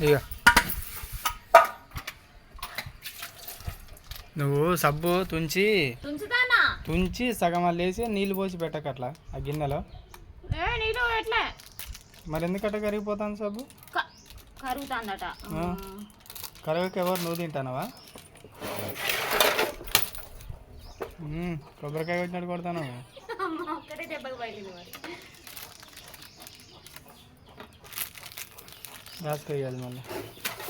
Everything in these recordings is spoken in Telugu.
ఇక నువ్వు సబ్బు తుంచి సగం లేసి నీళ్ళు పోసి పెట్టకట్లా ఆ గిన్నెలో. మరి ఎందుకట్ట కరిగిపోతాను సబ్బు? కరుగుతాందట. కరగక ఎవరు నువ్వు తింటానవా? కొబ్బరికాయ వచ్చినట్టు కొడతాను. గ్యాస్ వేయాలి మళ్ళీ.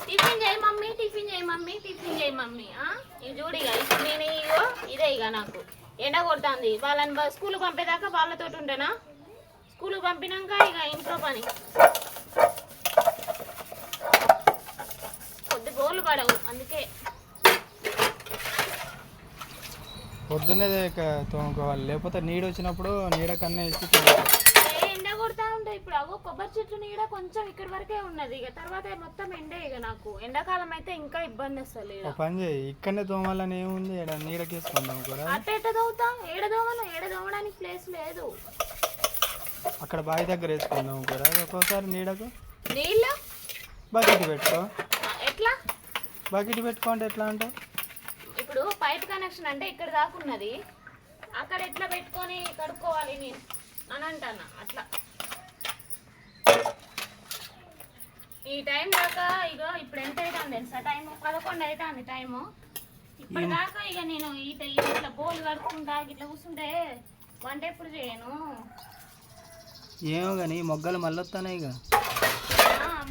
టిఫిన్ చేయి మమ్మీ, టిఫిన్ చేయి మమ్మీ, టిఫిన్ చేయి మమ్మీ. ఇది చూడు ఇక ఇప్పుడు నేను ఇదే ఇక నాకు ఎండ కొడుతుంది. వాళ్ళని స్కూల్కి పంపేదాకా వాళ్ళతో ఉంటేనా, స్కూల్కి పంపినాక ఇక ఇంట్లో పని కొద్ది గోళ్ళు పడవు. అందుకే పొద్దున్నే తోముకోవాలి, లేకపోతే నీడ వచ్చినప్పుడు నీడ కన్నా వేసి ఎండ కొడతా ఉంటాయి. ఇప్పుడు అవో కొబ్బరి చెట్లు నీడ కొంచెం ఇక్కడి వరకే ఉన్నది, ఇక తర్వాత మొత్తం ఎండే. ఇక నాకు ఎండాకాలం అయితే ఇంకా ఇబ్బంది వస్తుంది. పని చేయి, ఇక్కడనే తోమాలని ఏముంది, నీడకేసుకుందాం కూడా. అట్ట ఎట్ట తోముతా? ఏడ తోమడానికి ప్లేస్ లేదు. అక్కడ బావి దగ్గర వేసుకుందాం కూడా. ఒక్కోసారి నీడకు నీళ్ళు బకెట్ పెట్టుకో. ఎట్లా బకెట్ పెట్టుకోండి? ఎట్లా అంటే ఇప్పుడు పైప్ కనెక్షన్ అంటే ఇక్కడ దాకా ఉన్నది, అక్కడ ఎట్లా పెట్టుకొని కడుక్కోవాలి నేను అని అంటాను. అట్లా ఈ టైం దాకా ఇక ఇప్పుడు ఎంత అవుతుంది తెలుసా? టైము 11 అవుతుంది టైము. ఇప్పటిదాకా ఇక నేను ఇట్లా బోలు కడుక్కుంటా ఇట్లా కూర్చుంటే వంట ఎప్పుడు చేయను. ఏమో కానీ మొగ్గలు మళ్ళీ వస్తానే ఇక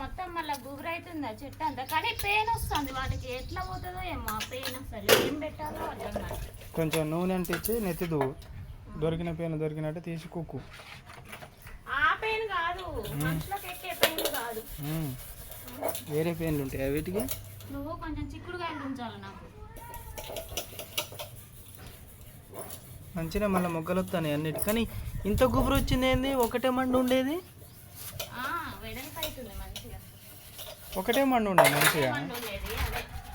మొత్తం మళ్ళీ గుబురు అవుతుంది ఆ చెట్టు అంతా. కానీ పెయిన్ వస్తుంది వాటికి, ఎట్లా పోతుందో ఏమో ఆ పెయిన్. అసలు ఏం పెట్టాలో అర్థం కాదు. కొంచెం నూనె అంటించి నెత్తి దువ్వు, దొరికిన పెయిన్ దొరికినట్టు తీసి కుక్కు. ఆ పెయిన్ కాదు, మనుషులకు ఎక్కే పెయిన్ కాదు, వేరే పెయిన్లు ఉంటాయి వీటికి. నువ్వు కొంచెం చిక్కుడుకాయలు ఉంచాలి నాకు. మంచిగా మళ్ళీ మొగ్గలు వస్తాయి అన్నిటి. కానీ ఇంత గుబురు వచ్చింది ఏంది? ఒకటే మండు ఉండేది, వెడల్పు అవుతుంది మంచిగా. ఒకటే మండు ఉండేది మంచిగా.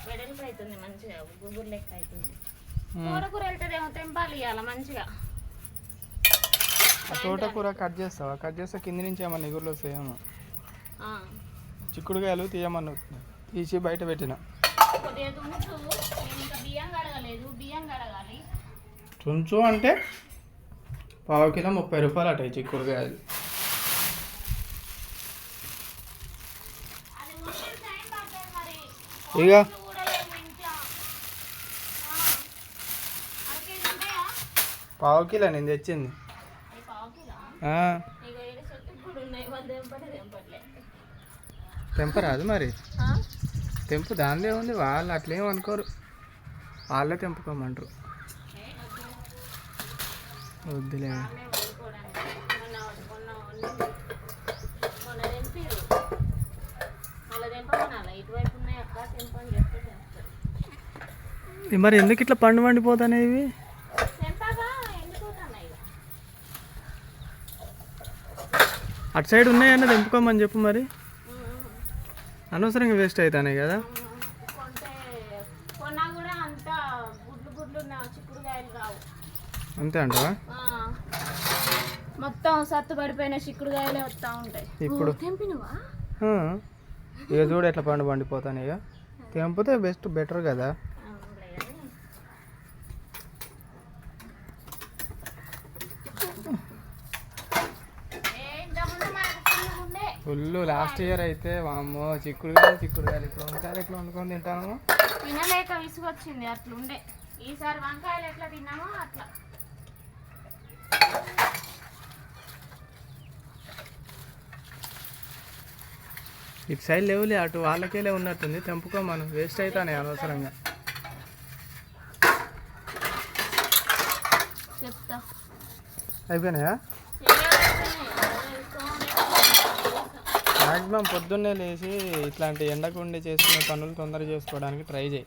వెడల్పు అవుతుంది మంచిగా, గుబురు లెక్క అవుతుంది. తోటకూర వెళ్తుందేమో తెంపాలి ఇవ్వాలి మంచిగా. తోటకూర కట్ చేస్తావా? కట్ చేస్తే కింది నుంచి ఏమన్నా ఎగురులో వస్తాయేమో. చిక్కుడుకాయలు తీయమన్నా తీసి బయట పెట్టిన. చుంచు అంటే ½ కిలో 30 రూపాయలు అటాయి చిక్కుడుకాయలు. ఇక ½ కిలో నేను తెచ్చింది. తెంపరాదు మరి, తెంపు దానిదే ఉంది. వాళ్ళు అట్లేం అనుకోరు, వాళ్ళే తెంపుకోమంటారు. వద్దులే. మరి ఎందుకు ఇట్లా పండు వండిపోతానే ఇవి? అటు సైడ్ ఉన్నాయన్న తెంపుకోమని చెప్పు మరి. అనవసరంగా వేస్ట్ అవుతాయి కదా. అంతే అంటావా? మొత్తం సత్తు పడిపోయిన చిక్కుడుకాయలే వస్తూ ఉంటాయి. ఇప్పుడు తెంపినవా? ఇక చూడు ఎట్లా పండు పండిపోతాను. ఇక తెంపితే బెటర్ కదా. ఫుల్ లాస్ట్ ఇయర్ అయితే వామ్మో చిక్కుడుకాయలు ఇప్పుడు వంకాయలు ఎట్లా వండుకొని తింటాము. తినలేక విసుగొచ్చింది అట్లుండే. ఈసారి వంకాయలు ఎట్లా తిన్నామో అట్లా. ఇటు సైడ్ లేవులే, అటు వాళ్ళకేలే ఉన్నట్టుంది. తెంపుకో, మనం వేస్ట్ అవుతానే అనవసరంగా. చెప్తా. అయిపోయినాయా? మ్యాక్సిమం పొద్దున్నే లేచి ఇట్లాంటి ఎండకు ఉండి చేసుకునే పనులు తొందరగా చేసుకోవడానికి ట్రై చేయి.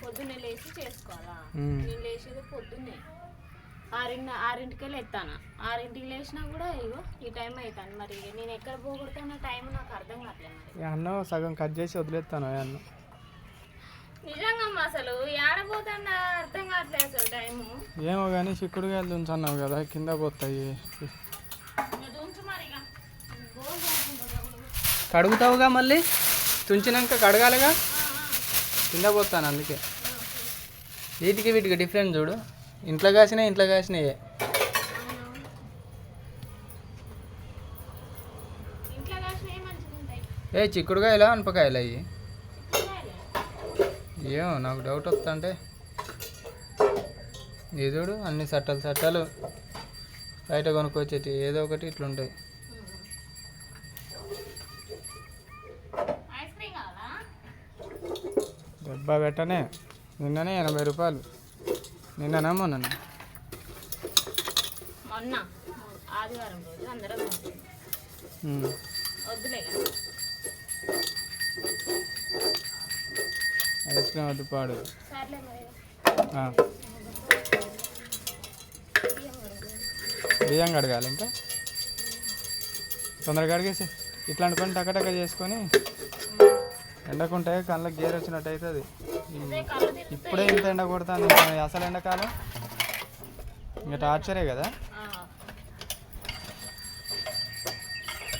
పొద్దున్నే లేచి చేసుకోవాలా? నేను లేచేది పొద్దున్నే 6కి లేస్తాను. 6కి లేచినా కూడా ఇగో ఈ టైం అవుతాను. మరి నేను ఎక్కడ పోగొడుతున్న టైం నాకు అర్థం కావట్లేదు. మరి అన్నం సగం కట్ చేసి వదిలేస్తాను. అన్నం నిజంగా అసలు ఏడపోతుందా అర్థం కావట్లేదు అసలు టైము. ఏమో కానీ చిక్కుడుకాయలు దుంచన్నావు కదా, కింద పోతాయి. దుంచు మరి. కడుగుతావుగా మళ్ళీ? తుంచినాక కడగాలిగా, కింద పోతాను అందుకే. వీటికి డిఫరెంట్ చూడు, ఇంట్లో కాసినాయి ఏ చిక్కుడుకాయలా అనపకాయలు అయ్యి ఏమో నాకు డౌట్ వస్తుంటే. ఏ చూడు అన్ని సట్టాలు బయట కొనుక్కొచ్చేటి ఏదో ఒకటి ఇట్లుంటాయి. డబ్బా పెట్టనే నిన్ననే 80 రూపాయలు. నిన్ననా మొన్న ఆదివారం రోజు అందరం వద్దులే ఐస్ క్రీమ్ వద్దు పాడు. బియ్యం కడగాలి ఇంకా తొందరగా కడిగేసి ఇట్లాంటి పని టకటక చేసుకొని ఎండకుంటే కళ్ళకి గేర్ వచ్చినట్టు అవుతుంది. ఇప్పుడే ఇంత ఎండ కొడుతుంది, అసలు ఎండాకాలం ఇంకా టార్చరే కదా.